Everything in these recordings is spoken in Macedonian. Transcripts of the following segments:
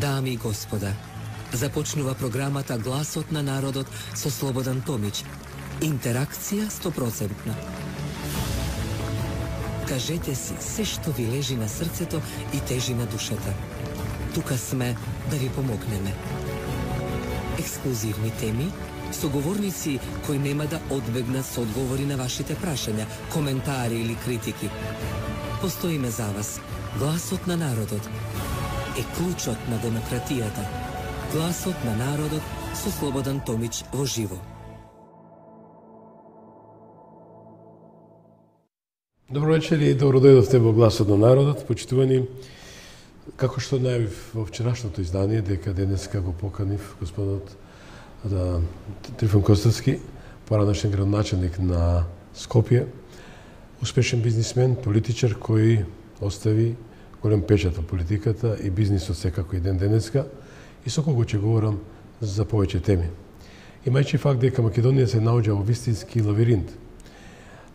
Dami i gospoda, започнува програмата Гласот на народот со Слободан Томич. Интеракција 100%. Кажете си се што ви лежи на срцето и тежи на душата. Тука сме да ви помогнеме. Ексклузивни теми, соговорници кои нема да одбегнат со одговори на вашите прашања, коментари или критики. Постоиме за вас. Гласот на народот е клучот на демократијата. Гласот на народот со Слободан Томич во живо. Добро вечер и добро дојдовте во Гласот на народот, почитувани. Како што најавив во вчерашното издание, дека денеска го поканив господинот Трифон Костовски, поранешен градоначелник на Скопје, успешен бизнисмен, политичар кој остави голем печат во политиката и бизнисот секако и ден денеска, и со кого ќе говорам за повеќе теми. Имајќи факт дека Македонија се наоѓа во вистински лавиринт.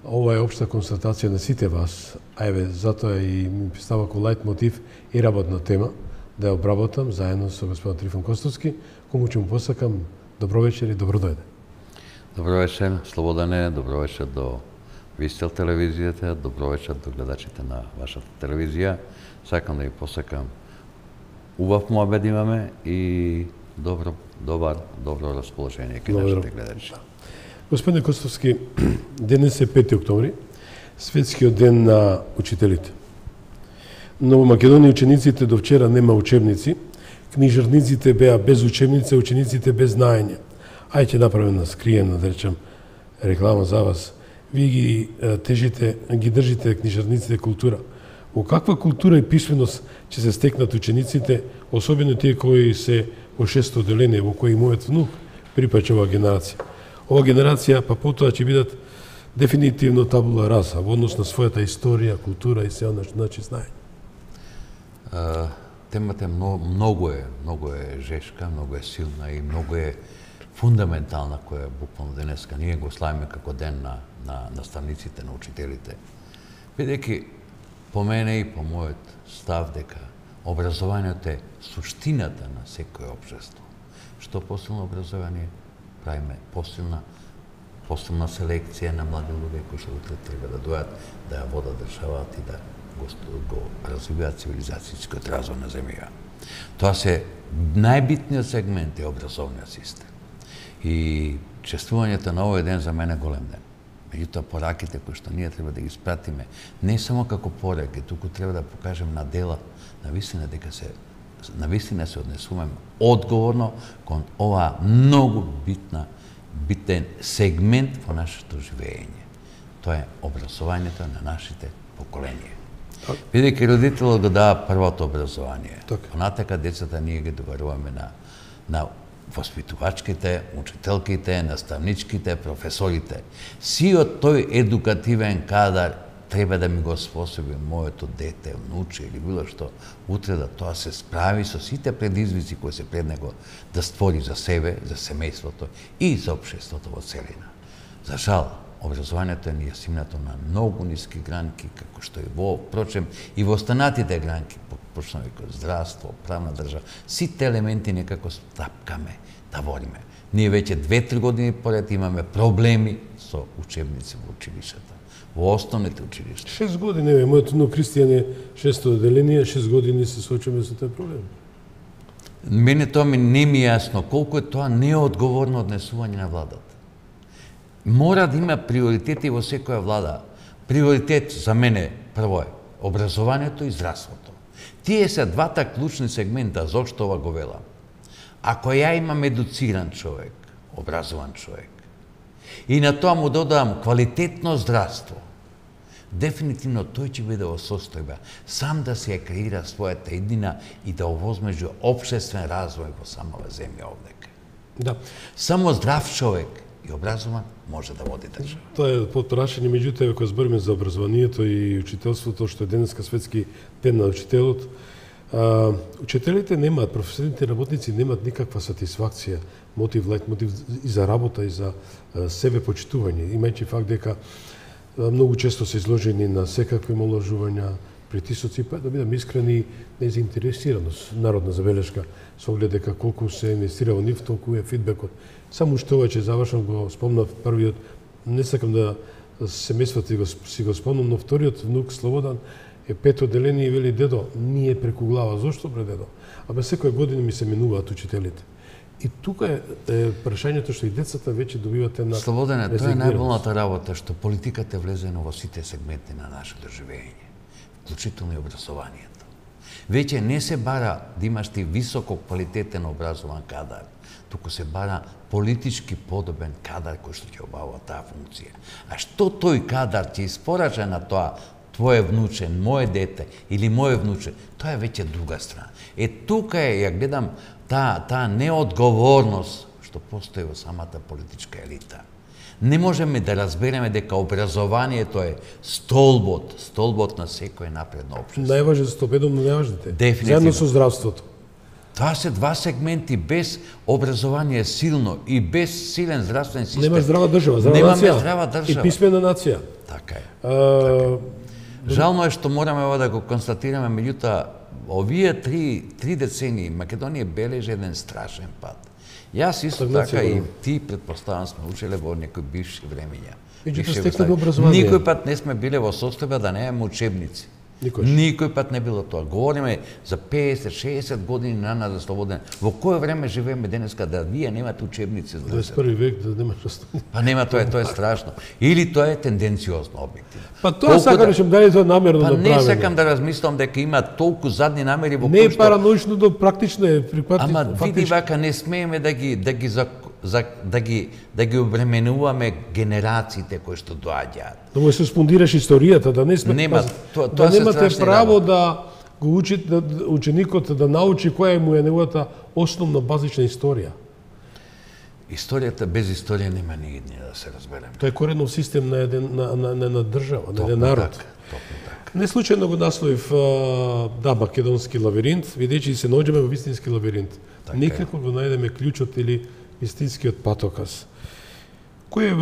Ова е општа констатација на сите вас, а еве, затоа и ми става како лајт мотив и работна тема да ја обработам заедно со господин Трифон Костовски, кому ќе му посакам добро вечер и добро дојде. Добро вечер, Слободане, добро вечер до Вистел телевизијата, добро вечер до гледачите на вашата телевизија. Сакам да ви посакам убав муабет имаме и добро расположение кај нашите гледачи. Господине Костовски, денес е 5 октомври, светскиот ден на учителите. Но во Македонија учениците до вчера нема учебници, книжарниците беа без учебници, учениците без знаење. Ајде ќе направим на скриена, да речем, реклама за вас. Вие ги ги држите книжарниците култура. Во каква култура и писменост ќе се стекнат учениците, особено тие кои се во 6-то одделение, во кој мојот внук припаѓа оваа генерација. Ова генерација, па потоа ќе бидат дефинитивно табула раса во однос на својата историја, култура и се она што значи знаење. Темата е многу е жешка, многу е силна и многу е фундаментална, која буквално денеска ние го славиме како ден на наставниците, на учителите. Бидејќи по мене и по мојот став дека образованието е суштината на секое општество. Што посилно образование правиме посилна селекција на млади луѓе кои што утре треба да дојат да ја водат државата и да го развиваат цивилизацијскиот развој на земја. Тоа се најбитниот сегмент е образовниот систем. И чествувањето на овој ден за мене голем ден. Меѓутоа, пораките кои што ние треба да ги спратиме, не само како пораки, туку треба да покажем на дела, навистина се однесуваме одговорно кон оваа многу битен сегмент во нашето живење. Тоа е образованието на нашите поколенија. Бидејќи родителот го дава првото образование, понатака децата ние ги доваруваме на воспитувачките, учителките, наставничките, професорите. Сиот тој едукативен кадар треба да ми го способи моето дете, внуче или било што, утре да тоа се справи со сите предизвици кои се пред него да створи за себе, за семејството и за општеството во целина. За жал, образованието е нејасимнато на многу ниски гранки, како што и впрочем и во останатите гранки, почнувајќи од здравство, правна држава, сите елементи некако стапкаме да вориме. Ние веќе 2-3 години поред имаме проблеми со учебници во училиштата, во основните училишта. 6 години, мојот внук Кристијан е 6-то одделение, 6 години се соочуваме со тој проблем. Мене тоа не ми е јасно колку е тоа неодговорно однесување на владата. Мора да има приоритети во секоја влада. Приоритет за мене прво е образованието и здравството. Тие се двата клучни сегмента, зошто ова го велам. Ако ја имам едуциран човек, образован човек, и на тоа му додавам квалитетно здравство, дефинитивно тој ќе биде во состојба сам да се креира својата еднина и да овозможи општествен развој во самава земја овдека. Да. Само здрав човек и образован може да води држава. Тоа е под прашање, меѓутоа кога збориме за образованието и учителството, што е денеска светски ден на учителот, учителите немаат, професионалните работници немаат никаква сатисфакција, лајт мотив и за работа и за себе почитување, имајќи факт дека многу често се изложени на секакви омалажувања, притисоци, па да бидам искрени, незаинтересираност, народна забелешка, со оглед дека колку се инвестира во нив, толку е фидбекот. Само што ова че завршам го спомнав првиот, не сакам да се месват и си го спомнам, но вториот внук Слободан е пето деление и вели дедо, ние преку глава. Зошто бре дедо? Абе секоја година ми се менуваат учителите. И тука е прашањето што и децата веќе добиват една Слободане, тоа е најболната работа што политиката е влезена во сите сегменти на нашето живење, вклучително и образованието. Веќе не се бара да имаш ти високо квалитетен образован кадар, туку се бара политички подобен кадар кој што ќе обавува таа функција. А што тој кадар ќе испорача на тоа твое внуче, мое дете или мое внуче, тоа е веќе друга страна. Тука е, ја гледам, таа неодговорност што постои во самата политичка елита. Не можеме да разбереме дека образованието е столбот на секој напредно општество. Најважен столб, едно од најважните. Дефинитивно. Заедно со здравството. Тоа се два сегменти, без образование силно и без силен здравствен систем. Нема здрава држава, здрава држава. И писмена нација. Така е. Жално е што мораме ова да го констатираме, меѓутоа, овие три децении Македонија бележи еден страшен пат. Јас исто така и ти, предпоставам, сме учеле во некои бивши времења. Никој пат не сме биле во состојба да немаме учебници. Никој пат не било тоа. Говориме за 50-60 години наназад Слободен. Во кое време живееме денеска да вие немате учебници за 21 век да немаш основи? Па нема, тоа е страшно. Или тоа е тенденциозно објективно. Па тоа сакам речем дали тоа намерно направено. Па не сакам да размислам дека има толку задни намери во кои што... Не е параноично, до практично е припатно. Ама види вака не смееме да ги обременуваме генерациите кои што доаѓаат. Да му суспендираш историјата, да не сме... Нема, да немате право да го учите, ученикот да научи која му е неговата основна базична историја. Историјата без историја нема нигде да се разбереме. Тоа е коренов систем на една држава, на еден народ. Токму така. Не случајно го насловив македонски лавиринт, видејќи се наоѓаме во вистински лавиринт. Никако го најдеме клучот или вистинскиот патоказ. Кој е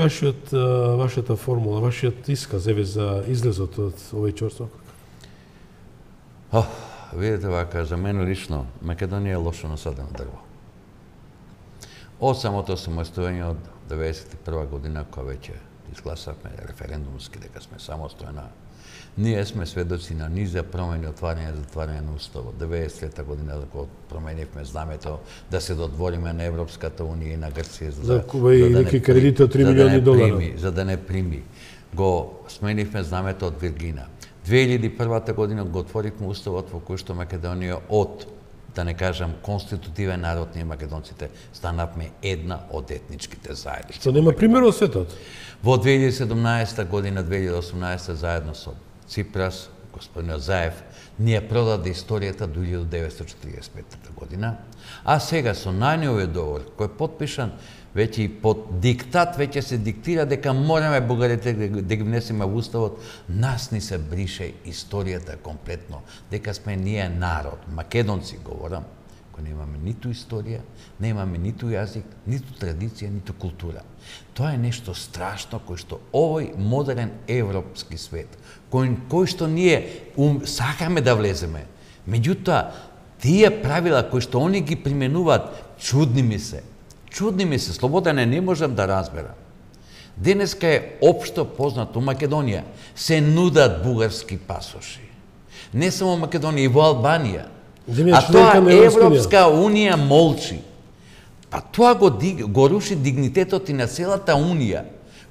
вашата формула, вашиот исказ еве за излезот од овој чорсок? Видите вака, за мене лично, Македонија е лошо насадено дрво. Од самото самостојање од 1991 година, кога веќе изгласавме референдумски дека сме самостојна, ние сме сведоци на низа промени, отварање и затварање на уставот. 93 година го променивме знамето да се додвориме на Европската унија и на Грција за Куба и неки кредити од 3 милиони долари. За да не прими. Го сменивме знамето од Виргина. 2001 година го отворивме уставот во кој што Македонија од, да не кажам, конститутивен народ, ние македонците станавме една од етничките заедници. Што нема пример во светот? Во 2017 година, 2018 заедно со Ципрас, господин Заев, ние продаде историјата до 1945 година, а сега со најновиот договор кој е подпишан, веќе и под диктат веќе се диктира дека мораме бугарите да ги внесеме во уставот, нас ни се брише историјата комплетно, дека сме ние народ, македонци говорам, кој немаме ниту историја, немаме ниту јазик, ниту традиција, ниту култура. Тоа е нешто страшно кој што овој модерен европски свет, кој што ние сакаме да влеземе, меѓутоа тие правила кои што они ги применуваат, чудни ми се, Слободане, не можам да разберам. Денеска е општо познато, у Македонија се нудат бугарски пасоши. Не само Македонија, и во Албанија. А тоа Европска унија молчи. Па тоа го руши дигнитетот и на целата унија,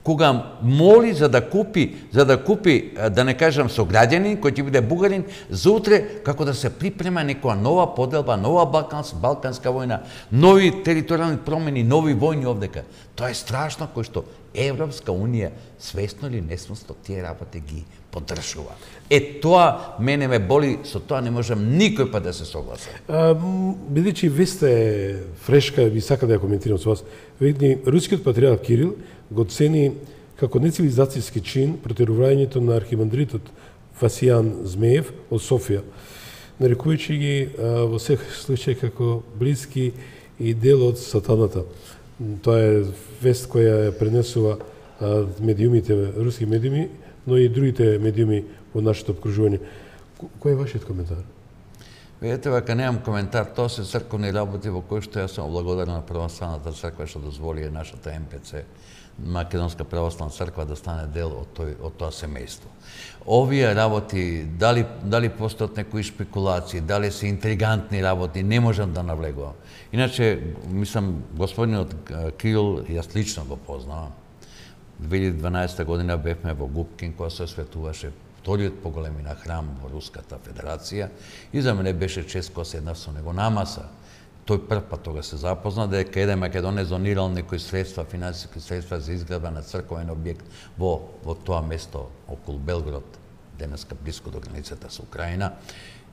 кога моли за да купи, да не кажам сограѓанин, кој ќе биде бугарин, за утре како да се припрема некоја нова поделба, нова балканска војна, нови територијални промени, нови војни овдека. Тоа е страшно кој што Европска унија свесно или несвесно тие работи ги поддржува. Тоа мене ме боли, со тоа не можам никој пат да се согласам. Бидејќи ви сте фрешка, ви сака да ја коментирам со вас, видни, рускиот патриарх Кирил го цени како нецивилизацијски чин протерувањето на архимандритот Васијан Змеев од Софија, нарекувајќи ги во секој случај како блиски и дел од сатаната. Тоа е вест која ја пренесува руски медиуми, но и другите медиуми во нашето обкружување. Кој е вашиот коментар? Видете, вака немам коментар, тоа се црковни работи во кои што јас сум благодарен на Православната црква што дозволи нашата МПЦ, Македонска православна црква, да стане дел од тоа семејство. Овие работи, дали постојат некои шпекулации, дали се интригантни работи, не можам да навлегувам. Иначе, мислам, господинот Кирил, јас лично го познавам. 2012 година бевме во Губкин, која се осветуваше вториот по големина храм во Руската Федерација, и за мене беше чест кога седнав со него на маса. Тој прв пат тога се запозна дека еден македонец донирал некои средства, финансиски средства за изградба на црковен објект во тоа место околу Белград, денеска близко до границата со Украина.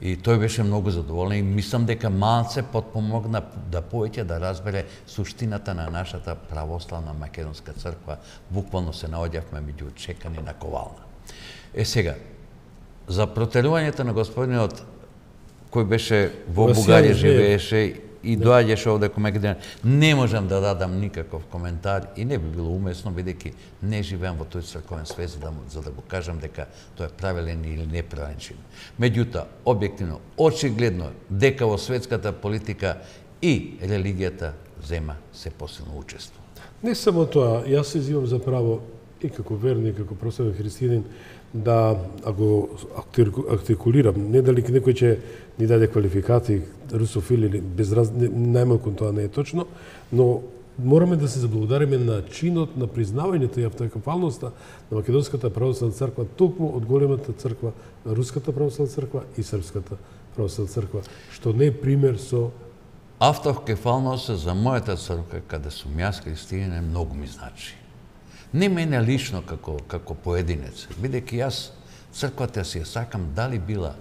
И тој беше многу задоволен и мислам дека малце потпомогна да повеќе да разбере суштината на нашата православна македонска црква. Буквално се наоѓавме меѓу чекани на ковална. Сега, за протерувањето на господинот кој беше во Бугарија живееше и доаѓаше овде кон Македонија, не можам да дадам никаков коментар и не би било умесно, бидејќи не живеам во тој црковен свет за да го кажам дека тоа е правилен или неправилен чин. Меѓутоа, објективно, очигледно дека во светската политика и религијата зема се посилно учество. Не само тоа, јас се изимам за право и како верник, како православен христијанин, да го артикулирам, не дали некој ќе ни даде квалификации, русофил или најмалку тоа не е точно, но мораме да се заблагодариме на чинот на признавањето и автокефалноста на Македонската православна црква, токму од големата црква, Руската православна црква и Српската православна црква, што не е пример со автокефалноста за мојата црква, каде сум јас христијанин, многу ми значи. Не мене лично како поединец, бидејќи јас црквата си ја сакам дали била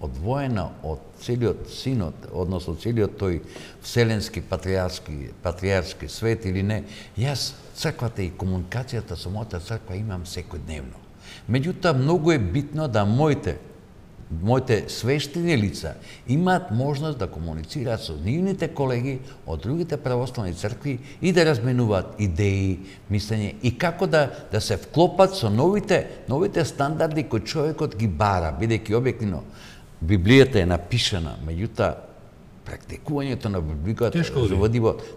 одвоена од целиот синод, односно целиот тој вселенски патриарски свет или не, јас црквата и комуникацијата со мојата црква имам секојдневно. Меѓутоа, многу е битно да моите свештени лица имаат можност да комуницираат со нивните колеги од другите православни цркви и да разменуваат идеи, мислење и како да се вклопат со новите стандарди кои човекот ги бара, бидејќи објективно Библијата е напишана, меѓутоа практикувањето на Библијата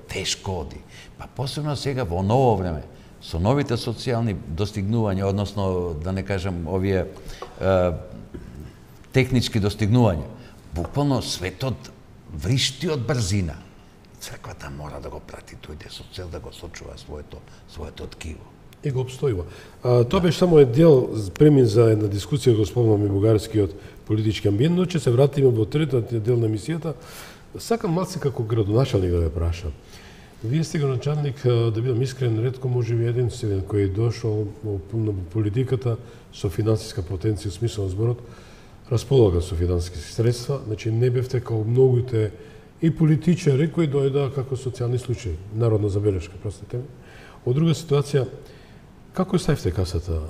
тешко оди. Па посебно сега во ново време, со новите социјални достигнувања, односно да не кажам овие технички достигнувања, буквално светот вришти од брзина. Црквата мора да го прати тој со цел да го сочува своето ткиво. И го обстојува. Тоа беше само дел премин за една дискусија го спомнам и бугарскиот политички амбиент, но ќе се вратиме во третиот дел на емисијата. Сакам малце како градоначалник да ве прашам. Вие сте градоначалник, да бидам искрен, ретко можеби единствен кој е дошол во политиката со финансиска потенција, смисла на зборот, располага со финансиски средства, значи не бевте како многуте и политичари кои дојдоа како социјални случаи, народна забелешка, простите ми. Од друга ситуација, како ставите касата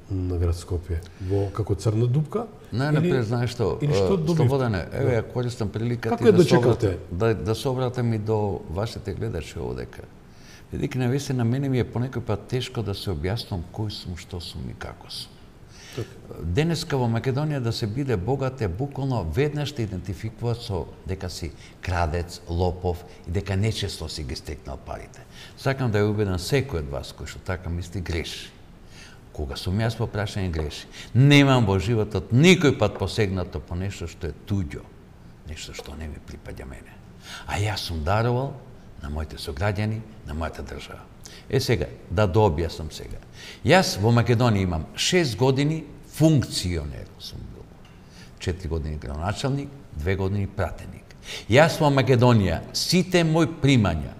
на град Скопје? Како црна дупка? Најнапред, знаеш што, Слободане, еве ја користам приликата и да се обратам и до вашите гледачи овдека. Бидејќи навистина мене ми е понекој пат тешко да се објаснам кој сум, што сум и како сум. Денеска во Македонија да се биде богат е буквално веднаш те идентификуваат со дека си крадец, лопов и дека нечесно си ги стекнал парите. Сакам да ја убедам секој од вас кој што така мисли греши. Кога сум јас во прашање греши. Немам во животот никој пат посегнато по нешто што е туѓо, нешто што не ми припаѓа мене. А јас сум дарувал на моите сограѓани, на мојата држава. Сега, да дообјаснам сега. Јас во Македонија имам 6 години функционер сум бил. 4 години градоначалник, 2 години пратеник. Јас во Македонија сите мои примања,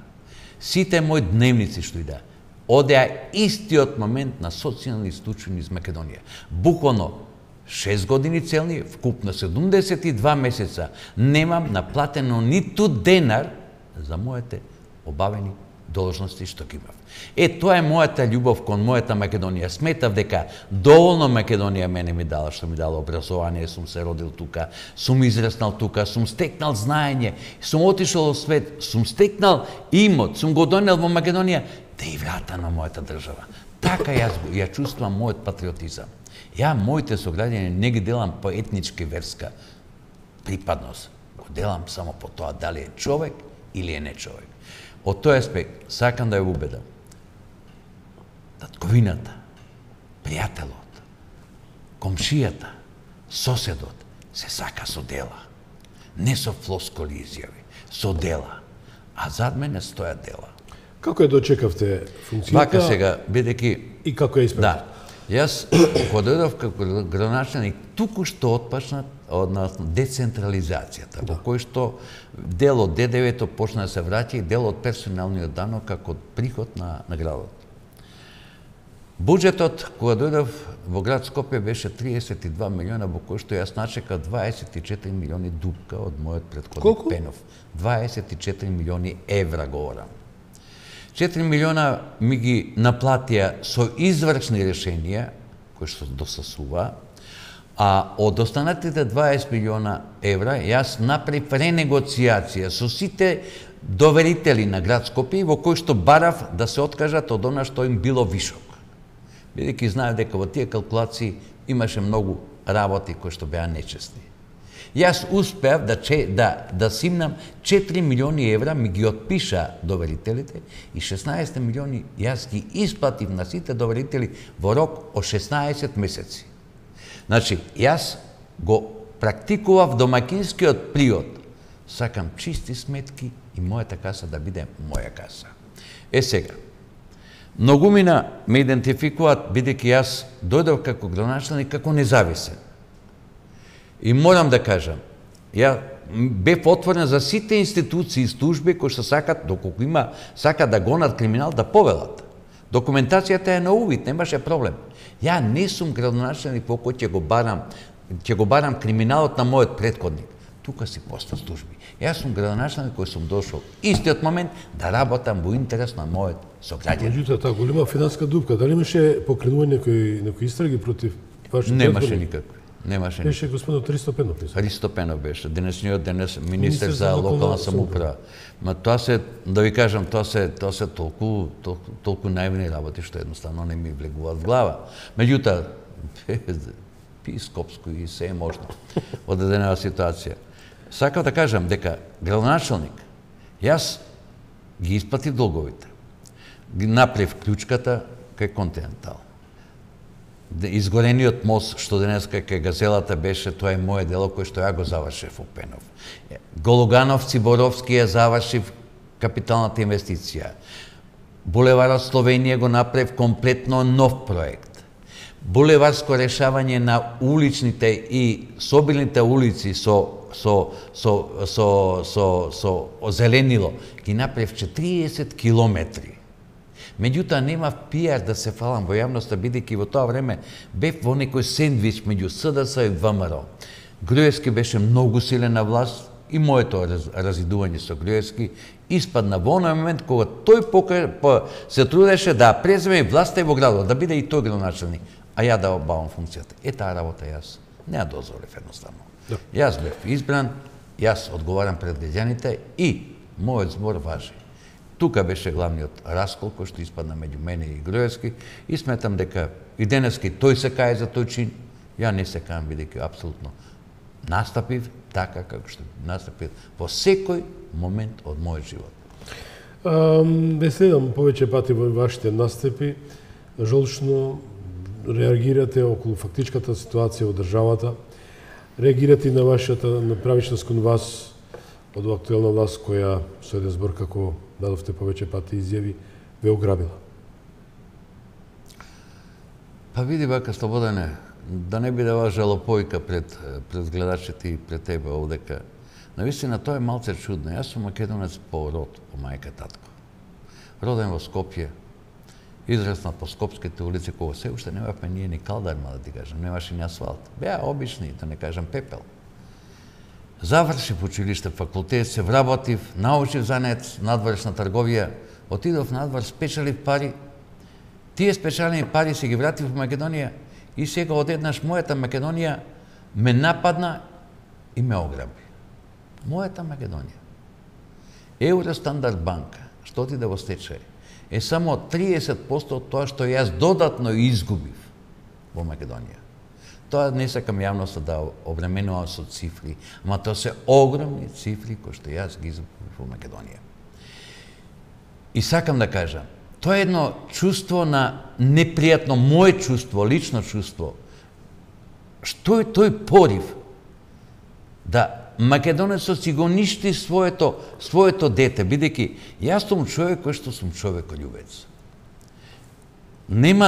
сите мои дневници што иде, одеа истиот момент на социјални случаи из Македонија. Буквално 6 години целни, вкупно 72 месеца, немам наплатено ниту денар за моите обавени должности што ги имав. Тоа е мојата љубов кон мојата Македонија. Сметав дека доволно Македонија мене ми дала, што ми дала образование, сум се родил тука, сум израснал тука, сум стекнал знаење, сум отишол во свет, сум стекнал имот, сум го донел во Македонија, да и врата на мојата држава. Така ја чувствувам мојот патриотизам. Ја моите сограѓани не ги делам по етнички верска припадност. Го делам само по тоа дали е човек или е не човек. Од тој аспект сакам да ја убедам. Татковината, пријателот, комшијата, соседот се сака со дела. Не со флосколи изјави, со дела. А зад мене стојат дела. Како ја дочекавте функцијата? Вака сега, бидејќи... И како ја испратите? Да. Јас, кога дојдов како градоначелник, туку што отпочна од децентрализацијата, во кој што дел од ДДВ-то почна да се враќа и дел од персоналниот данок како приход на градот. Буџетот, кога дојдов во град Скопје, беше 32 милиона, во кој што јас начекав 24 милиони дупка од мојот претходник Пенов. 24 милиони евра говорам. 4 милиона ми ги наплатија со извршни решенија, кои што досасува, а од останатите 20 милиона евра јас направив ренегоцијација со сите доверители на град Скопје, во кој што барав да се откажат од она што им било вишок. Бидејќи знаев дека во тие калкулации имаше многу работи кои што беа нечестни. Јас успеав да симнам 4 милиони евра, ми ги отпиша доверителите и 16 милиони јас ги исплатив на сите доверители во рок од 16 месеци. Значи, јас го практикував домакинскиот приод. Сакам чисти сметки и мојата каса да биде моја каса. Сега, многумина ме идентификуваат бидејќи јас дојдов како градоначелник како независен. И морам да кажам, ја бев отворен за сите институции и служби кои што сакат, доколку сакат да гонат криминал, да повелат. Документацијата е на увид, немаше проблем. Ја не сум градоначелник во кој ќе го барам криминалот на мојот претходник. Тука си поста служби. Јас сум градоначелник кој сум дошол истиот момент да работам во интерес на мојот сограѓанин. Меѓутоа, таа голема финансиска дупка, дали имаше покренување некои истраги против вашите Немаше никакви. Немаше. Беше господинот Христо Пенов. Христо Пенов беше, денешниот министер за локална самоуправа. Ма тоа се, да ви кажам, тоа се толку наивни работи што едноставно не ми влегуваат в глава. Меѓутоа, пи скопско и се е можно од дадена ситуација. Сакав да кажам дека градоначелник, јас ги исплатив долговите. Ги направив клучката кај Континентал. Изгорениот мост што денеска кај Газелата беше, тоа е моје дело кој што ја го завршив во Пенов. Голугановци Боровски ја завршив капиталната инвестиција. Булеварот Словенија го направив комплетно нов проект. Булеварско решавање на уличните и собилните улици со озеленило ги направив 40 километри. Меѓутоа, немав пиар да се фалам во јавноста, бидејќи во тоа време бев во некој сендвич меѓу СДС и ВМРО. Груевски беше многу силен на власт и моето разидување со Груевски испадна во оној момент кога тој се трудеше да преземе власта и во градот, да биде и тој градоначелник, а ја да обавам функцијата. Таа работа јас не ја дозволив едноставно. Да. Јас бев избран, јас одговарам пред граѓаните и мојот збор важи. Тука беше главниот раскол кој што испадна меѓу мене и Груевски и сметам дека и денески тој се кае за тој чин, ја не се кајам бидејќи апсолутно настапив така како што настапив во секој момент од мојот живот. Ве следам повеќе пати во вашите настапи, жолчно реагирате околу фактичката ситуација во државата, реагирате на вашата правичност кон вас од актуелна власт која со еден збор како дадовте повеќе пати изјави, ве ограбила? Па види вака, Слободане, да не биде ова жалопојка пред гледачите и пред тебе овдека. Навистина, тоа е малце чудно. Јас сум македонец по род, по мајка татко. Роден во Скопје, израснат по скопските улици, кога се уште немавме ние ни калдарма, да ти кажам, немаше ни асфалт. Беа обични, да не кажам пепел. Завршив училиште, факултет, се вработив, научив занет, надворешна трговија, отидов надвор, спечалив пари. Тие спечалени пари се ги вратив во Македонија и сега одеднаш мојата Македонија ме нападна и ме ограби. Мојата Македонија. Евростандард банка, што отиде во стечај, е само 30% од тоа што јас додатно изгубив во Македонија. Тоа не сакам јавноста да обременувам со цифри, ама тоа се огромни цифри кои што јас ги изгубив во Македонија. И сакам да кажам, тоа е едно чувство на непријатно, моје чувство, лично чувство. Што е тој порив да македонецот си го ништи своето дете, бидејќи јас сум човек кој што сум човекољубец. Нема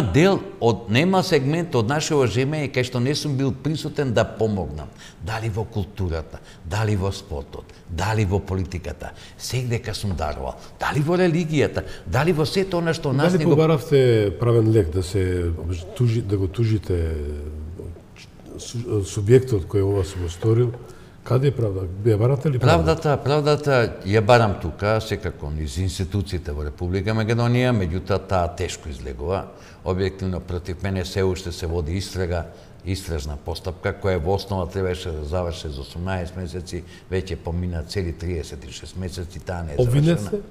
нема сегмент од нашето жемење кај што не сум бил присутен да помогнам. Дали во културата, дали во спортот, дали во политиката. Сегдека сум дарувал. Дали во религијата, дали во сето она што нас Дали побаравте правен лек да се да го тужите субјектот кој ова се го сторил? Каде е правда? Ја барате ли правда? Правдата ја барам тука, секако низ институциите во Република Македонија, меѓутоа таа тешко излегува. Објективно против мене се уште се води истражна постапка, која во основа требаше да заврши за 18 месеци, веќе помина цели 36 месеци, таа не е завршена.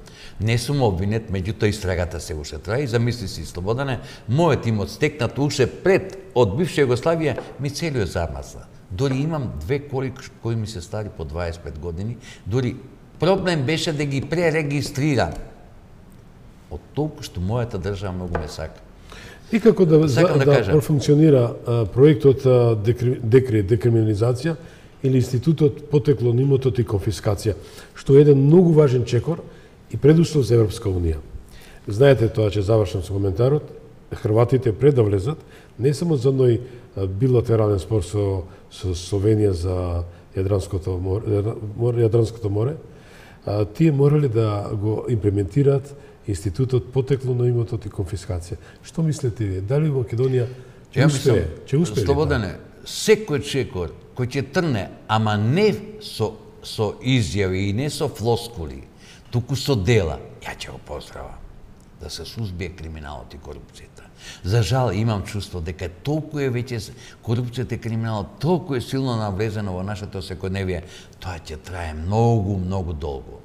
Не сум обвинет, меѓутоа истрагата се уште трае и замисли си, Слободане, мојот имот стекнат уште пред од бивша Југославија ми целиот замазна. Дори имам 2 коли кои ми се стари по 25 години, дори проблем беше да ги пререгистрирам. Од толку што мојата држава многу ме сака. И како да профункционира проектот декриминализација или институтот потекло на имотот и конфискација, што е еден многу важен чекор и предуслов за Европска Унија. Знаете тоа, че завршам со коментарот, Хрватите пред да влезат, не само за оној билатерален спор со Словенија за Јадранското море, тие морале да го имплементираат институтот потекло на имотот и конфискација. Што мислите вие? Дали Македонија ќе успее? Слободане, секој чекор кој ќе трне, ама не со изјави и не со флоскули, туку со дела, ја ќе го поздравам. Да се сузбие криминалот и корупцијата. За жал имам чувство дека толку е веќе корупцијата и криминалот, толку е силно навлезено во нашето секојдневие, тоа ќе трае многу, многу долго.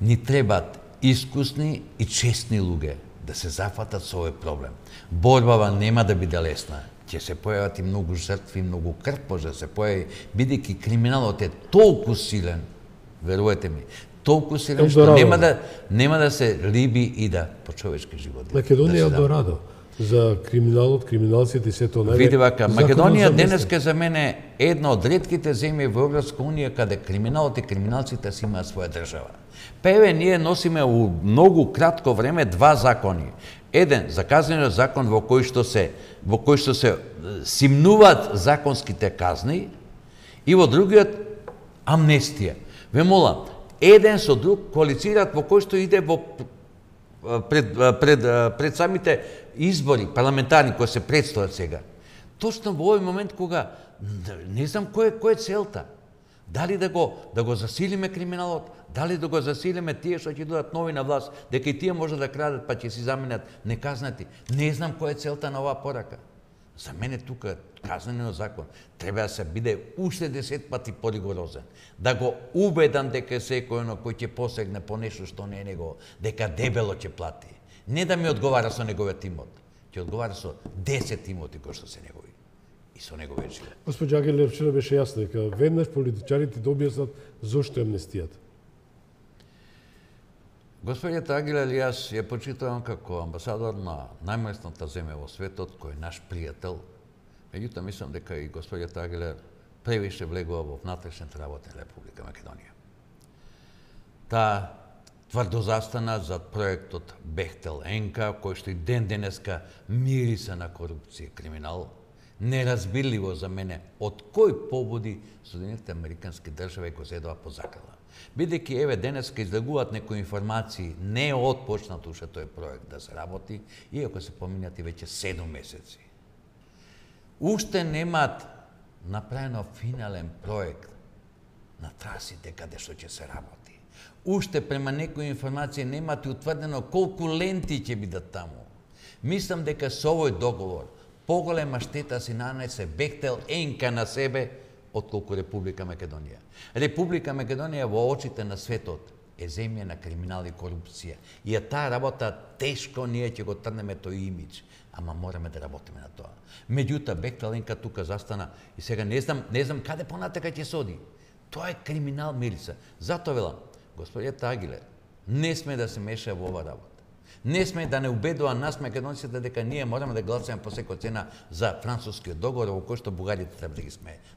Ни требаат искусни и честни луѓе да се зафатат со овој проблем. Борбава нема да биде лесна. Ќе се појават и многу жртви, многу крв може да се појави, бидејќи криминалот е толку силен, верувате ми, толку силен што нема да се либи и да по човечки живот. Македонија е Елдорадо за криминалот, криминалците и сето најве. Види вака, Македонија денеска за мене е една од ретките земји во Европска Унија каде криминалот и криминалците си имаат своја држава. Па еве ние носиме у многу кратко време 2 закони. Еден за казнениот закон во кој што се симнуваат законските казни и во другиот амнестија. Ве молам, еден со друг коалицираат во кој што иде во пред самите избори парламентарни кои се предстојат сега. Точно во овој момент кога не знам кој е целта. Дали да го засилиме криминалот, дали да го засилиме тие што ќе додат нови на власт, дека и тие може да крадат па ќе си заменат неказнати. Не знам која е целта на оваа порака. За мене тука казнениот закон треба да се биде уште 10 пати поригорозен. Да го убедам дека секој кој ќе посегне по нешто што не е негово, дека дебело ќе плати. Не да ми одговара со неговиот имот, ќе одговара со 10 имоти кои што се негови и со неговиот живот. Госпоѓа Агилер, вчера беше јасно дека веднаш политичарите да објаснат зошто е амнестијата. Господјата Агилер, јас ја почитувам како амбасадор на најмесната земја во светот, кој е наш пријател. Меѓутоа, мислам дека и господјата Агилер превише влегува во внатрешните работи на Република Македонија. Таа тврдо застана за проектот Бехтел НК, кој што и ден денеска мириса на корупција и криминал. Неразбирливо за мене од кој поводи Соединетите Американски држави го зедува по закрила. Бидејќи еве денеска излегуваат некои информации, не е отпочнат уште тој проект да се работи, иако се поминати веќе 7 месеци. Уште немаат направено финален проект на трасите каде што ќе се работи. Уште према некои информации немаат и утврдено колку ленти ќе бидат таму. Мислам дека со овој договор поголема штета си нанесе Бехтел НК на себе отколку Република Македонија. Република Македонија во очите на светот е земја на криминал и корупција. И таа работа тешко ние ќе го трнеме тој имидж. ама мораме да работиме на тоа. Меѓутоа, Бехтеленка тука застана и сега не знам каде понатака ќе се оди. Тоа е криминал, Милица. Затоа велам, господјата Агилер, не сме да се меша во ова работа. Не сме да не убедува нас македонците дека ние мораме да гласаме по секоја цена за францускиот договор во кој што бугарите треба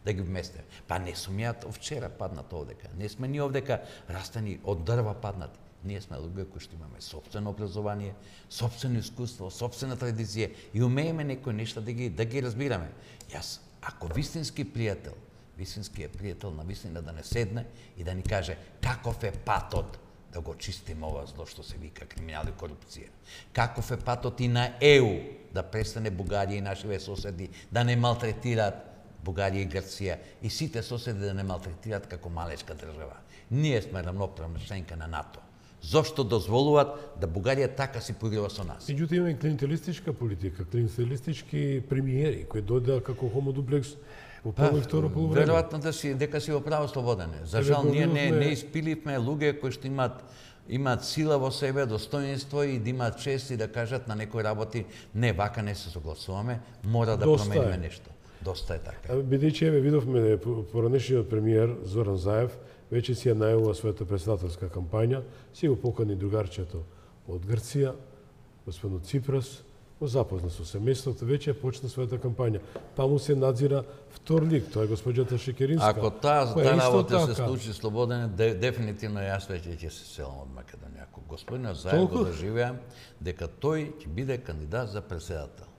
да ги вместиме. Па не сум ја вчера паднат овдека. Не сме ни овдека растани од дрва паднати. Ние сме луѓе кои што имаме сопствено образование, сопствено искуство, сопствена традиција и умееме некои нешта да ги разбираме. Јас, ако вистински пријател на вистина да не седне и да ни каже каков е патот да го чистиме ова зло што се вика криминал и корупција. Каков е патот и на ЕУ да престане Бугарија и нашите соседи да не малтретираат Бугарија и Грција и сите соседи да не малтретираат како малечка држава. Ние сме рамноправна членка на НАТО. Зошто дозволуваат да Бугарија така си поиграва со нас? Меѓутоа има и клиентелистичка политика, клиентелистички премиери кои дојдеа како хомо дуплекс во прво и второ полувреме. Веројатно дека си во право Слободане. За жал ние не испиливме луѓе кои што имаат сила во себе, достоинство и да имаат чест и да кажат на некои работи не, вака не се согласуваме, мора да промениме нешто. Доста е така. Бидејќи еве видовме поранешниот премиер Зоран Заев веќе си ја најавува својата председателска кампања, си го покани другарчето од Грција, господин Ципрас, го запозна со семејството, веќе почна својата кампања. Таму се надзира втор лик, тоа е госпоѓата Шекеринска. Ако таа работа се случи Слободане, дефинитивно јас веќе ќе се селам од Македонија. Ако господинот Заев го доживеам дека тој ќе биде кандидат за председател.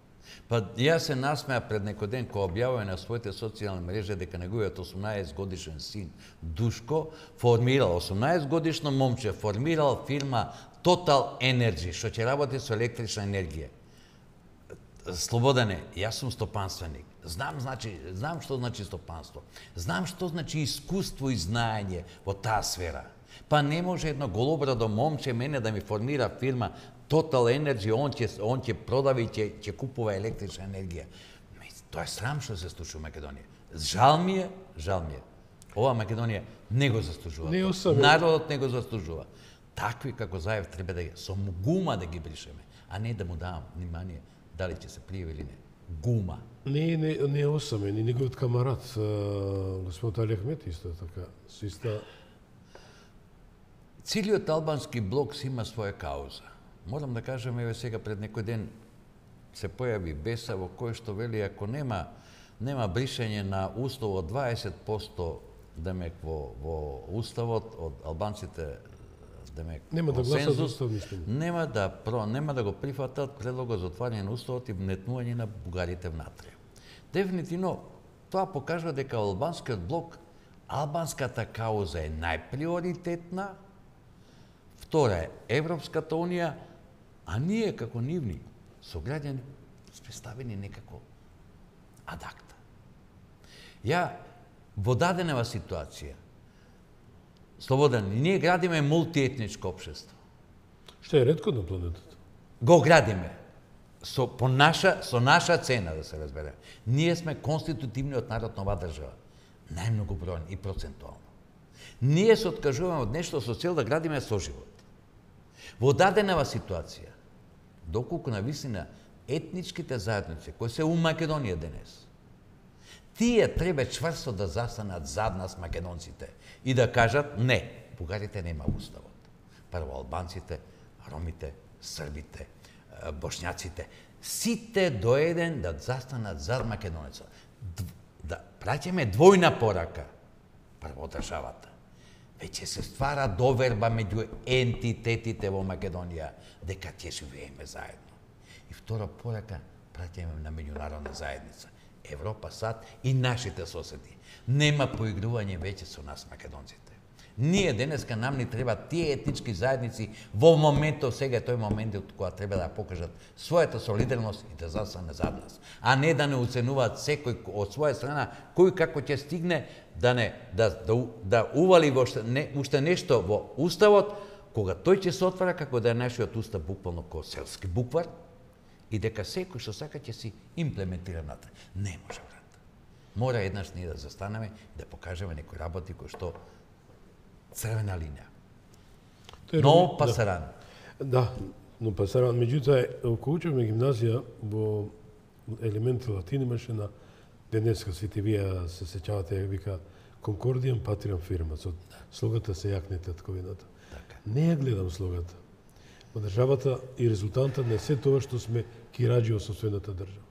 Па јас се насмеа пред некој ден кога објавува на своите социјални мрежи дека неговиот 18 годишен син Душко формирал 18 годишно момче формирал фирма Total Energy што ќе работи со електрична енергија. Слободане, јас сум стопанственик. Знам што значи стопанство. Знам што значи искуство и знаење во таа сфера. Па не може едно голобрадо момче мене да ми формира фирма Total Energy, он ќе продава и ќе купува електрична енергија. Тоа е срам што се случува во Македонија. Жал ми е. Ова Македонија не го заслужува. Народот не го заслужува. Такви како Заев треба да со гума да ги бришеме, а не да му давам внимание дали ќе се пријави или не. Гума. Не е осамен и неговиот камарат, господин Али Ахмет исто така. Целиот албански блок си има своја кауза. Морам да кажам, еве сега пред некој ден се појави беса во кој што вели ако нема бришење на уставот 20% демек во уставот од албанците демек нема да гласат за устав, мислам. Нема да го прифатат предлогот за отварање на уставот и внетнување на бугарите внатре. Дефинитивно тоа покажува дека албанскиот блок албанската кауза е најприоритетна, втора е Европската унија, а ние како нивни сограѓани сме ставени некако адакта. Ја во даденава ситуација, Слободан, ние градиме мултиетничко општество. Што е ретко на планетата? Го градиме. Со наша цена, да се разбере. Ние сме конститутивниот народ на оваа држава. Најмногу бројен и процентуално. Ние се откажуваме од нешто со цел да градиме соживот. Во даденава ситуација, доколку навистина етничките заедници кои се у Македонија денес, тие треба чврсто да застанат зад нас македонците и да кажат не, бугарите нема уставот. Прво албанците, ромите, србите, бошњаците, сите до еден да застанат зад македонецот. Да праќаме двојна порака. Прво државата. Веќе се ствара доверба меѓу ентитетите во Македонија дека ќе живееме заедно. И втора порака праќаме на меѓународна заедница. Европа, САД и нашите соседи. Нема поигрување веќе со нас македонците. Ние денеска нам ни треба тие етнички заедници во моментот, сега е тој моментот кога треба да покажат својата солидарност и да застане зад нас, а не да не оценуваат секој од своја страна кој како ќе стигне да ували уште нешто во уставот, кога тој ќе се отвара како да е нашиот устав буквално како селски буквар и дека секој што сака ќе си имплементира натре. Не може, брат. Мора еднаш ние да застанеме и да покажеме некои работи кои што црвена линија. Но пасаран. Да, Но пасаран, меѓутоа, ако учевме гимназија, во елементи латин имаше на денеска, сите вие се сеќавате, вика Конкордијам патриам фирма, со слогата се јакне татковината. Така. Не ја гледам слогата. Во државата и резултантот не се тоа што сме кираџи во собствената држава.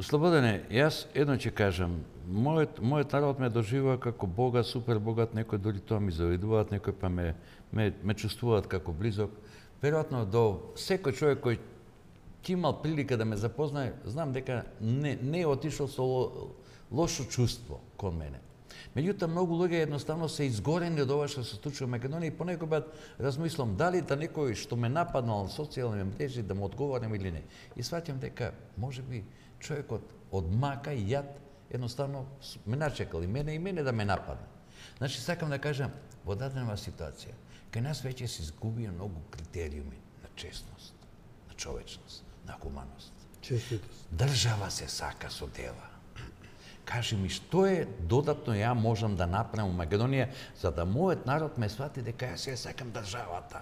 Слободане, јас едно ќе кажам, мојот народ ме доживува како богат, супер богат, некои дори тоа ми завидуваат, некои па ме чувствуваат како близок. Веројатно до секој човек кој ќе имал прилика да ме запознае, знам дека не е отишол со лошо чувство кон мене. Меѓутоа, многу луѓе едноставно се изгорени од ова што се случува во Македонија и понекогаш размислам дали да некој што ме нападнал на социјални мрежи да му одговорам или не. И сваќам дека можеби човекот од мака и јад едноставно ме начекал и мене да ме нападне. Значи, сакам да кажам, во дадена ситуација, кај нас веќе се изгубија многу критериуми на честност, на човечност, на хуманост. Честитост. Држава се сака со дела. Кажи ми, што е додатно ја можам да направам во Македонија, за да мојот народ ме свати дека јас ја сакам државата.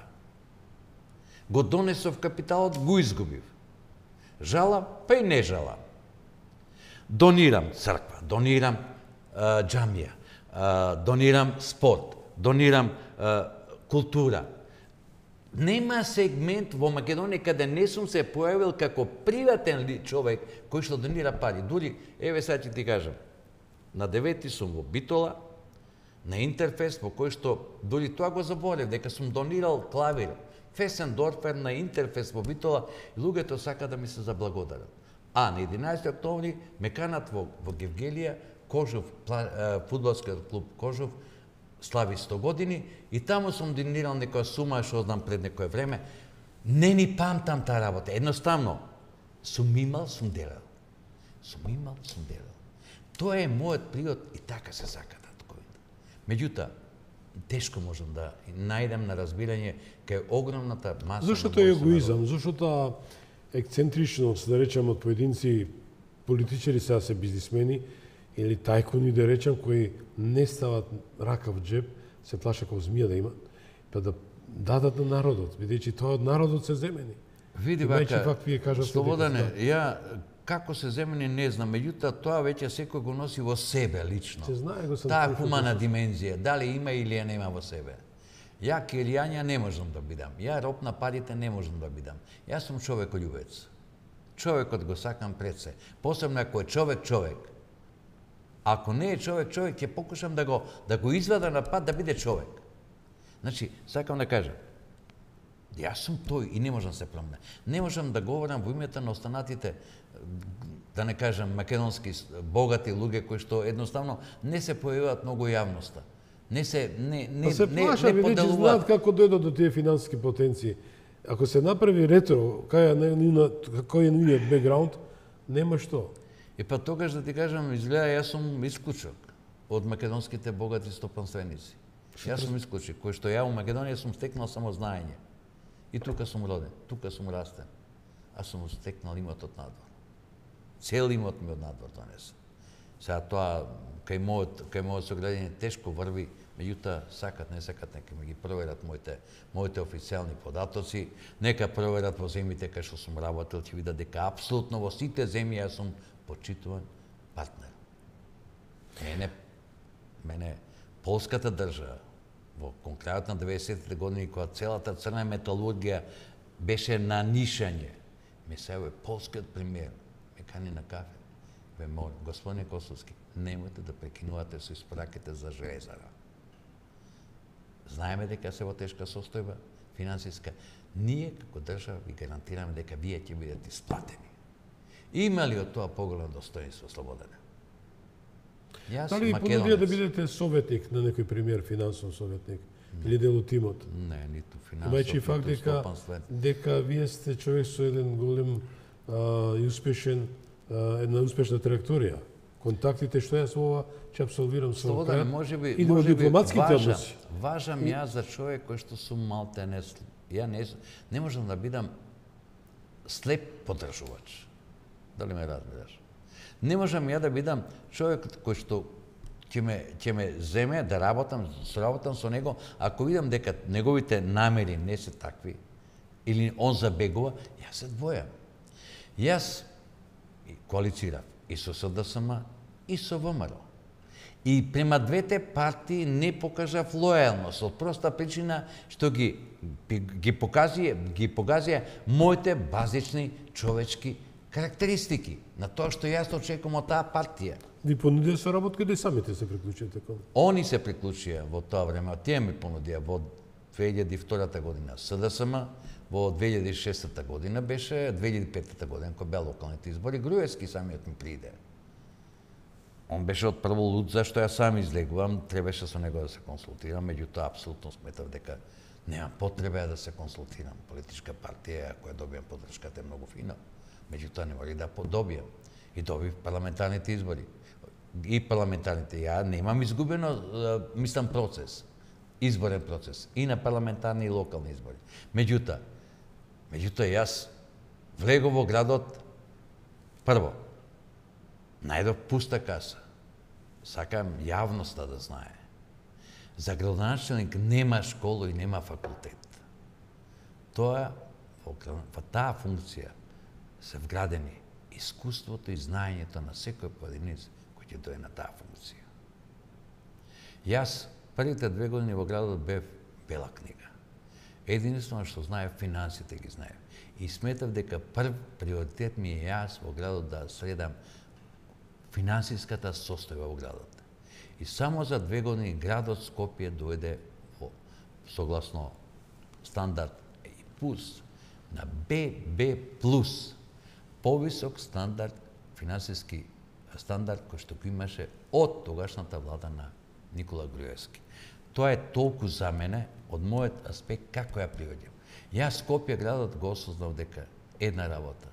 Го донесов капиталот, го изгубив. Жалам, па и не жалам. Донирам црква, донирам џамија, донирам спорт, донирам култура. Нема сегмент во Македонија каде не сум се појавил како приватен човек кој што донира пари. Дури, еве сега ќе ти кажам, на 9 сум во Битола, на Интерфест, во кој што дури тоа го заборев, дека сум донирал клавир, Фесендорфер на Интерфест во Битола и луѓето сака да ми се заблагодарат. А на 11 октомври ме канат во Гевгелија, Кожов, фудбалскиот клуб Кожов, слави 100 години и таму сум донирал некоја сума што знам пред некое време. Не ни памтам таа работа. Едноставно, сум имал, сум делал. Тоа е мојот природ и така се сака татковина. Меѓутоа, тешко можам да најдем на разбирање кај огромната маса. Зошто тоа е егоизам? Зошто таа ексцентричност, да речем, од поединци политичари, сега се бизнисмени, или тајкуни, да речем, кои не стават рака в джеб, се плаша како змија да имат, па да дадат на народот, бидејќи тоа од народот се земени. Види вака, Слободане, ја како се земени не знам, меѓутоа тоа веќе секој го носи во себе лично. Се знае го сам. Таа хумана димензија, дали има или ја нема во себе. Ја кирјања не можам да бидам, ја роб на парите не можам да бидам. Јас сум човекољубец. Човекот го сакам пред се. Посебно ако е човек. Ако не е човек, ќе покушам да го извада на пат да биде човек. Значи, сакам да кажам, јас сум тој и не можам да се променам. Не можам да говорам во името на останатите, да не кажам, македонски богати луѓе кои што едноставно не се појавуваат многу јавноста. Не поделуваат. Знаат како дојдат до тие финансиски потенции. Ако се направи ретро, кој е нивниот бекграунд, нема што. И па тогаш да ти кажам, изгледа јас сум исклучок од македонските богати стопанственици. Јас сум исклучок, кој што ја во Македонија сум стекнал само знаење. И тука сум роден, тука сум растен. Аз сум стекнал имотот надвор. Цел имот ми од надвор донесе. Сега тоа кај мојот сограѓање тешко врви, меѓутоа сакат, не сакат, нека ми ги проверат моите официјални податоци, нека проверат во земјите кај што сум работел, ќе видат дека апсолутно во сите земји јас сум почитуван партнер. Мене полската држава во крајот на 90-те години, кога целата црна металургија беше на нишање, ме сејаве полскиот премиер, ме кани на кафе. Ве молам, господине Косовски, немојте да прекинувате со испраките за железара. Знаеме дека се во тешка состојба финансиска. Ние како држава ви гарантираме дека вие ќе бидете исплатени. Има ли од тоа поголемо достоинство, Слободане? Дали понудија да бидете советник на некој премиер, финансов советник, или дел од тимот? Не, ниту финансов, Имајќи факт дека вие сте човек со еден голем и успешен, една успешна траекторија. Контактите што јас ова ќе абсолвирам со Слободане, можеби важам јас за човек кој што сум малте ја не можам да бидам слеп поддржувач. Дали ме разбираш? Не можам ја да бидам човек кој што ќе ме земе да соработам со него, ако видам дека неговите намери не се такви, или он забегува, јас се двојам. Јас коалицирав и со СДСМ и со ВМРО. И према двете партии не покажав лојалност, од проста причина што ги погазија моите базични човечки карактеристики на тоа што јас очекувам од таа партија. Ви понудија соработка или самите се приклучите кон? Они се приклучија во тоа време, тие ми понудија во 2002 година СДСМ, во 2006 година беше, 2005 година кога беа локалните избори, Груевски самиот ми приде. Он беше од прво луд зашто ја сам излегувам, требаше со него да се консултирам, меѓутоа апсолутно сметав дека нема потреба да се консултирам. Политичка партија, ако ја добијам поддршката е многу фина, меѓутоа не мори да добијам. И добив парламентарните избори. И парламентарните, ја немам изгубено, мислам, процес, изборен процес, и на парламентарни и локални избори. Меѓутоа јас влегов во градот, прво, најдов пуста каса. Сакам јавноста да знае. За градоначелник нема школа и нема факултет. Тоа, во таа функција се вградени искуството и знаењето на секој поединец кој ќе дое на таа функција. Јас првите 2 години во градот бев бела книга. Единствено што знаев, финансите ги знаев. И сметав дека прв приоритет ми е јас во градот да средам финансиската состојба во градот. И само за 2 години градот Скопје дојде во, согласно стандард A+, на BB+, повисок стандард, финансиски стандард кој што го имаше од тогашната влада на Никола Груевски. Тоа е толку за мене, од мојот аспект, како ја приведам. Јас Скопје градот го осознав дека една работа.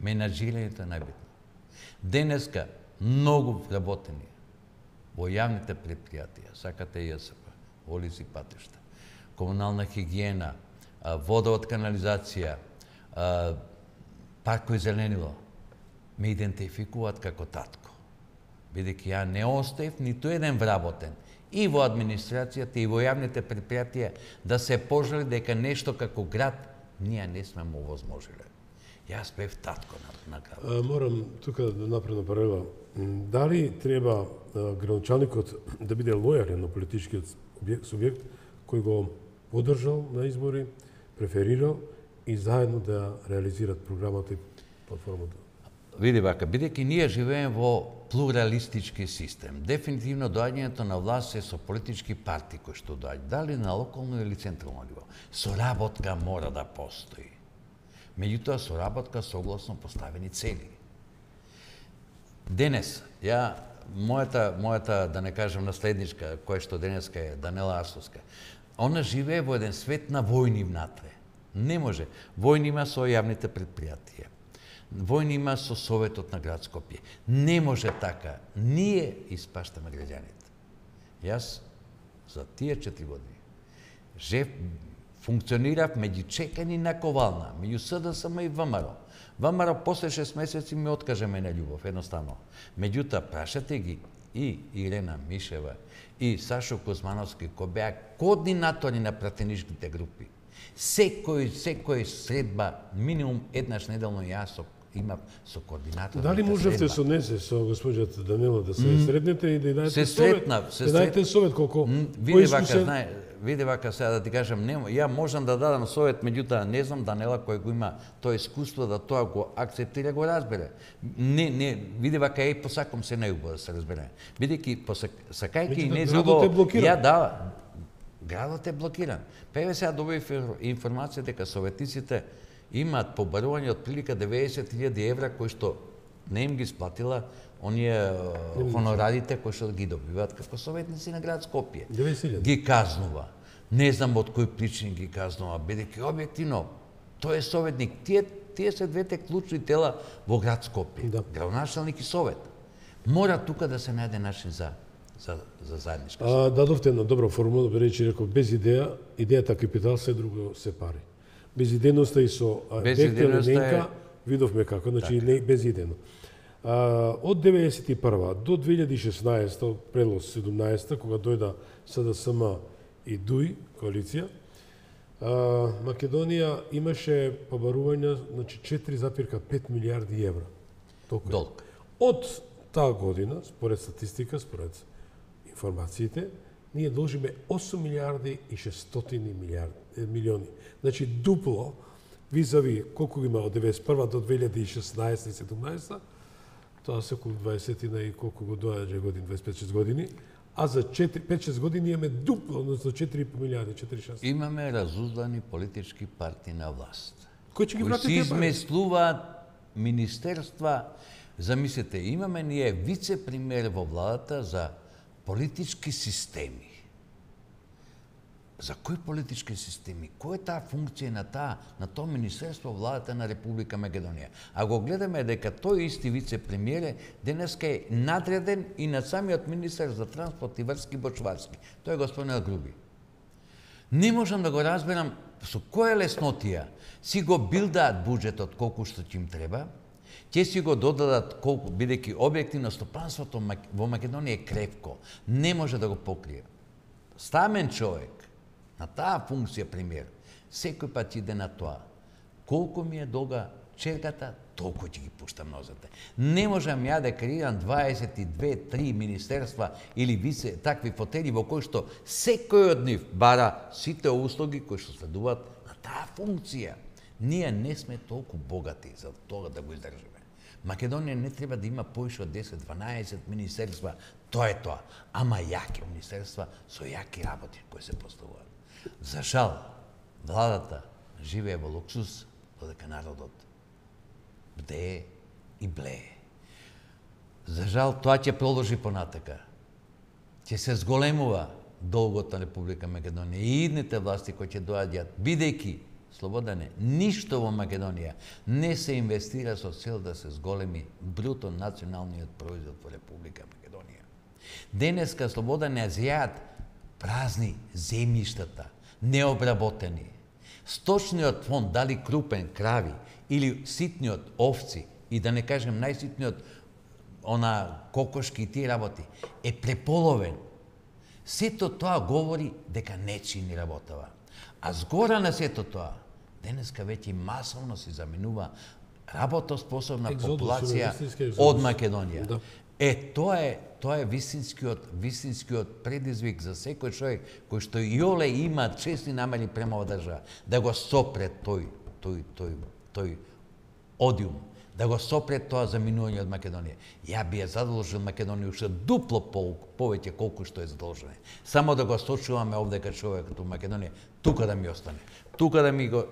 Менаџирањето е најбитно. Денеска многу вработени во јавните предпријатија, сакате ЈСП, улици, патишта, комунална хигиена, водовод, канализација, паркови зеленило, ме идентификуваат како татко. Бидејќи ја не оставив ниту еден вработен и во администрацијата и во јавните предпријатија да се пожали дека нешто како град ние не сме му овозможиле. Јас бев татко на град. Морам тука да направам паралела. Дали треба градоначалникот да биде лојален на политичкиот субјект кој го поддржал на избори, преферирал и заедно да реализират програмата и платформата? Види вака, бидејќи ние живееме во плуралистички систем, дефинитивно доаѓањето на власт е со политички партии кои што доаѓаат, дали на локално или централно ниво. Соработка мора да постои. Меѓутоа, соработка согласно поставени цели. Денес, мојата, да не кажем, наследничка, која што денеска е Данела Арсовска, она живее во еден свет на војни внатре. Не може. Војни има со јавните предпријатија. Војни има со Советот на град Скопје. Не може така. Ние испаштаме граѓаните. Јас за тие 4 години функционирав меѓу чекани на ковална, меѓу СДСМ и ВМРО. ВМРО после 6 месеци ми откаже мене љубов, едноставно. Меѓутоа, прашате ги и Ирена Мишева и Сашо Кузмановски, кои беа координатори на пратеничките групи. Секој средба, минимум еднаш неделно јас имав со координатор. Дали можевте со незе, со госпоđата Данила да се среднете и да ја дајте совет? Да дајте совет колку... Види вака сега да ти кажам, ја можам да дадам совет, меѓутоа не знам Данела кој го има тоа искуство да тоа го акцептира, го разбере. Види вака посакам се најубаво да се разбере. Бидејќи сакајќи и не градот е блокиран. Градот е блокиран. Еве сега добив информација дека советниците имаат побарување од прилика 90.000 евра кои што не им ги сплатила оние хонорарите кои што ги добиваат како советници на град Скопје. 90.000. Ги казнува. Не знам од кои причини ги казнува, бидејќи објективно тој е советник. Тие се двете клучни тела во град Скопје. Да. Градоначелник и совет. Мора тука да се најде начин за заедничка. Дадовте една добра формула, бидејќи реков без идеја, идејата капитал, се друго се пари. Без идејноста и со Бехтел и Ненка видовме како, значи не без идејно. Од 91 до 2016, предлог 17, кога дојда СДСМ и ДУИ, коалиција, Македонија имаше побарувања, значи 4,5 милиарди евра. Долг. Од таа година, според статистика, според информациите, ние должиме 8 милиарди и 600 милиони. Значи дупло визави колку има од 91 до 2016-17, тоа се околу 20 и колку го доаѓа години, 25-6 години, а за 5-6 години имаме дупло, односно 4,5 милиарди, 4,6. Имаме разуздани политички партии на власт. Кој ќе ги врати Кои тие се пари? измислуваат министерства. Замислете, имаме ние вице-премиер во владата за политички системи. За кои политички системи? Која е таа функција на тоа министерство во владата на Република Македонија? А го гледаме дека тој исти вице-премиер денеска е надреден и на самиот министер за транспорт и врски Бочварски. Тој е господин Груби. Не можам да го разберам со која леснотија си го билдаат буџетот колку што ќе им треба, ќе си го додадат колку, бидејќи објективно стопанството во Македонија е крепко, не може да го покрие. Стамен човек на таа функција премиер, секој пат иде на тоа. Колку ми е долга черката, толку ќе ги пуштам нозете. Не можам ја да креирам 22-3 министерства или вице такви фотели во кои што секој од нив бара сите услуги кои што следуваат на таа функција. Ние не сме толку богати за тоа да го издржиме. Македонија не треба да има поише од 10-12 министерства, тоа е тоа. Ама јаки министерства со јаки работи кои се поставуваат. За жал, владата живее во луксус, додека народот бдее и блее. За жал, тоа ќе продолжи понатака. Ќе се зголемува долгот на Република Македонија и идните власти кои ќе доаѓаат, бидејќи Слободане, ништо во Македонија не се инвестира со цел да се зголеми бруто националниот производ во Република Македонија. Денеска Слободане зјаат празни земјиштата, необработени. Сточниот фонд, дали крупен крави или ситниот овци, и да не кажем најситниот кокошки и тие работи, е преполовен. Сето тоа говори дека нечи ни работава. А згора на сето тоа, денеска веќе масовно се заменува работоспособна популација од Македонија. Да. Тоа е вистинскиот предизвик за секој човек кој што иоле има чести намери према во држава, да го сопре тој одиум, да го сопре тоа заминување од Македонија. Ја би ја задолжил Македонија уште дупло повеќе колку што е задолжена. Само да го сочуваме овдека човекот во Македонија, тука да ми остане. Тука да ми го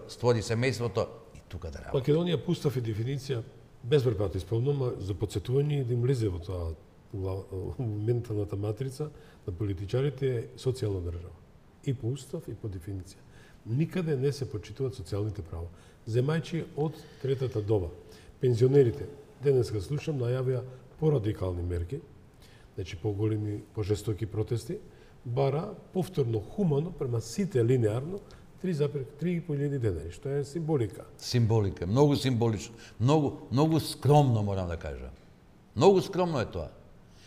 створи семејството и тука да работи. Македонија пустав и дефиниција безброј пати спомнам за потсетување и да им влезе во тоа менталната матрица на политичарите е социјална држава. И по устав и по дефиниција. Никаде не се почитуваат социјалните права. Земајчи од третата доба. Пензионерите, денеска слушам, најавија порадикални мерки, значи поголеми, пожестоки протести, бара повторно хумано према сите линеарно 3,5 денари, што е символика. Символика, многу символично, многу скромно морам да кажам. Многу скромно е тоа.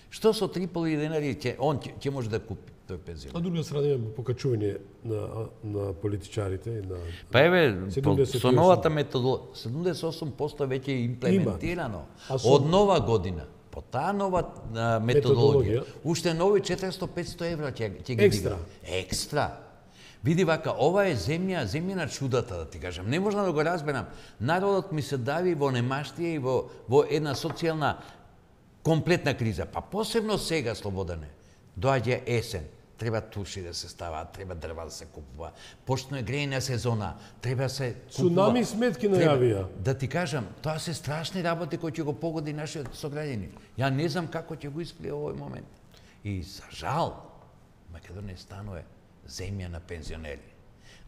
Што со 3,5 денари ќе може да купи тој пензион? А друга страна имаме покачување на политичарите и на Па еве, со новата методологија 78% веќе е имплементирано од нова година. По таа нова методологија, уште нови 400-500 евра ќе ги дига. Екстра. Види вака, ова е земја на чудата, да ти кажам. Не можам да го разберам. Народот ми се дави во немаштија и во една социјална комплетна криза. Па посебно сега, Слободане, доаѓа есен. Треба туши да се ставаат, треба дрва да се купува. Почна грејна сезона, треба се купува. Цунами сметки најавија. Да ти кажам, тоа се страшни работи кои ќе го погоди нашиот сограѓани. Ја не знам како ќе го исплие овој момент. И за жал, Македонија станува земја на пензионери.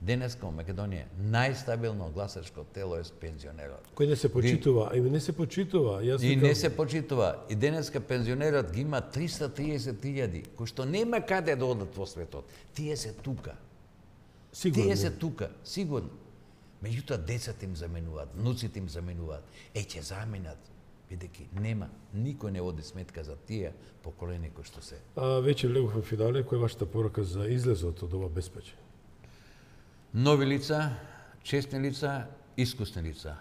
Денеска во Македонија најстабилно гласачко тело е пензионерот. Кој не се почитува, и не се почитува. И не се почитува. И денеска пензионерот ги има 330.000, кои што нема каде да одат во светот. Тие се тука. Сигурно. Тие се тука, сигурно. Меѓутоа децата им заменуваат, внуците им заменуваат. Ќе заменат, бидејќи нема, никој не води сметка за тие поколени кои што се. Веќе влегувме финале, која е вашата порака за излезот од ова безпече? нови лица, честни лица, искусни лица.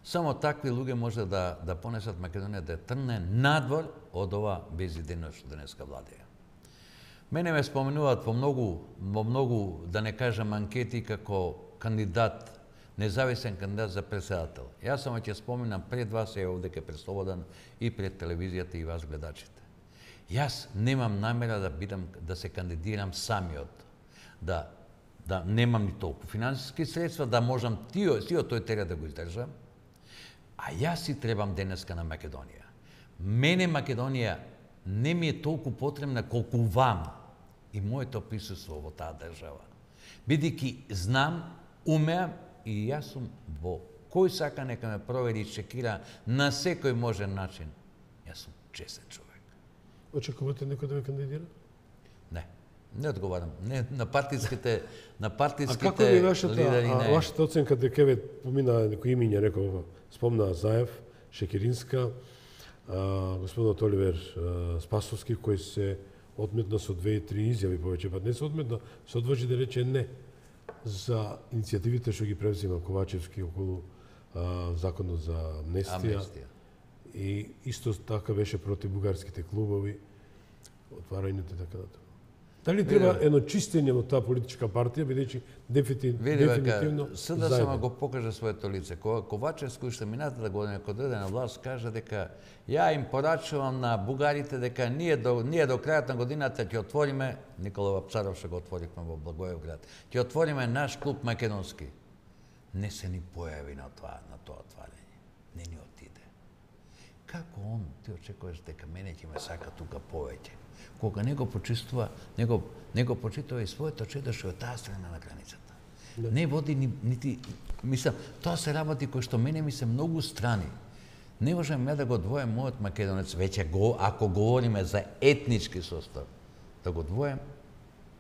Само такви луѓе може да понесат Македонија да трне надвор од ова безидејно што денеска владеја. Мене ме споменуваат во многу, да не кажам, анкети како кандидат, независен кандидат за председател. Јас само ќе споменам пред вас, е овде ке пред Слободан и пред телевизијата и вас гледачите. Јас немам намера да се кандидирам самиот, да немам ни толку финансиски средства, да можам тиот тој терет да го издржам, а јас си требам денеска на Македонија. Мене Македонија не ми е толку потребна колку вам и моето присуство во таа држава. Бидејќи знам, умеам и јас сум во кој сака нека ме провери и чекира на секој можен начин. Јас сум честен човек. Очекувате некој да ве кандидира? Не одговарам. Не, на партиските А како ви вашата оценка дека ве помина некои имиња, реков, спомна Заев, Шекеринска, господинот Оливер Спасовски, кој се одметна со 2-3 изјави повеќе пат. Не се одметна, се одважи да рече не за иницијативите што ги превзима Ковачевски околу законот за амнестија. И исто така беше против бугарските клубови, отварањето и така натаму. Дали треба едно чистење во таа политичка партија, бидејќи дефинитивно СДСМ само го покажа своето лице. Кога Ковачевски уште минатата година кога дојде на власт кажа дека ја им порачувам на бугарите дека ние до крајот на годината ќе отвориме, Никола Вапцаров што го отворивме во Благоевград, ќе отвориме наш клуб македонски. Не се ни појави на тоа отварање. Не ни отиде. Како он, ти очекуваш дека мене ќе ме сака тука повеќе? Кога не го почувствува, не го почитува и своето чедо што е таа страна на границата. Не води нити, мислам, тоа се работи кои што мене ми се многу страни. Не можам ја да го одвојам мојот македонец, веќе ако говориме за етнички состав, да го одвојам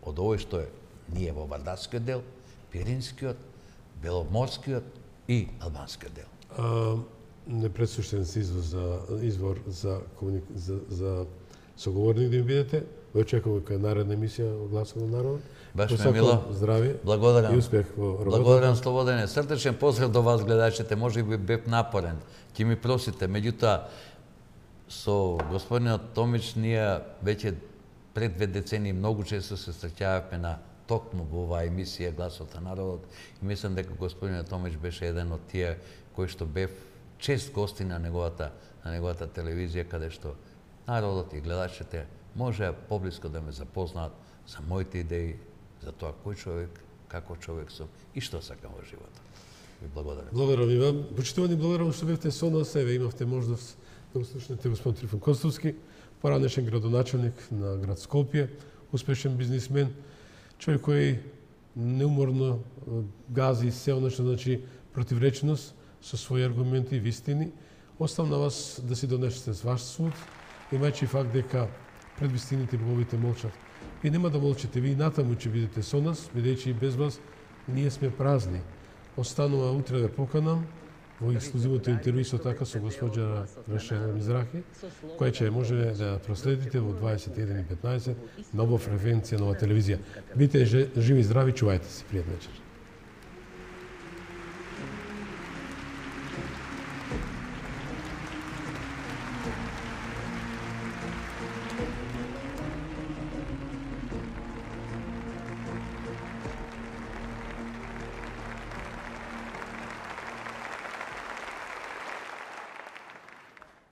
од овој што е ние во Вардарскиот дел, Пиринскиот, Беломорскиот и Албанскиот дел. Непредсуштен се извор за соговорник да им бидете. Ве очекувам кај наредна емисија во Гласот на народот. Баш ме мило. Здравје. Благодарам. И успех во работата. Благодарам, Слободене. Срдечен поздрав до вас гледачите. Може би бев напорен. Ќе ми просите. Меѓутоа, со господинот Томич ние веќе пред 2 децении многу често се среќававме на токму во оваа емисија Гласот на народот. И мислам дека господинот Томич беше еден од тие кои што бев чест гости на неговата телевизија, каде што народот и гледачите може поблиско да ме запознаат за моите идеи, за тоа кој човек, како човек сум и што сакам во животот. Ви благодарам. Благодарам и вам. Почитувани, благодарам што бевте со нас. Еве имавте можност да услушнете господин Трифон Костовски, поранешен градоначелник на град Скопје, успешен бизнисмен, човек кој неуморно гази се она што значи противречност со своји аргументи и вистини. Оставам на вас да си донесете с ваш суд, имајќи факт дека пред вистините боговите молчат. И нема да молчите, ви натаму ќе бидете со нас, бидејќи без вас ние сме празни. Останува утре да поканам во ексклузивното интервју со така со госпоđа Рашела Мизрахи, која ќе може да проследите во 21:15 нова фреквенција, нова телевизија. Бидете живи и здрави, чувајте се, пријатна вечер.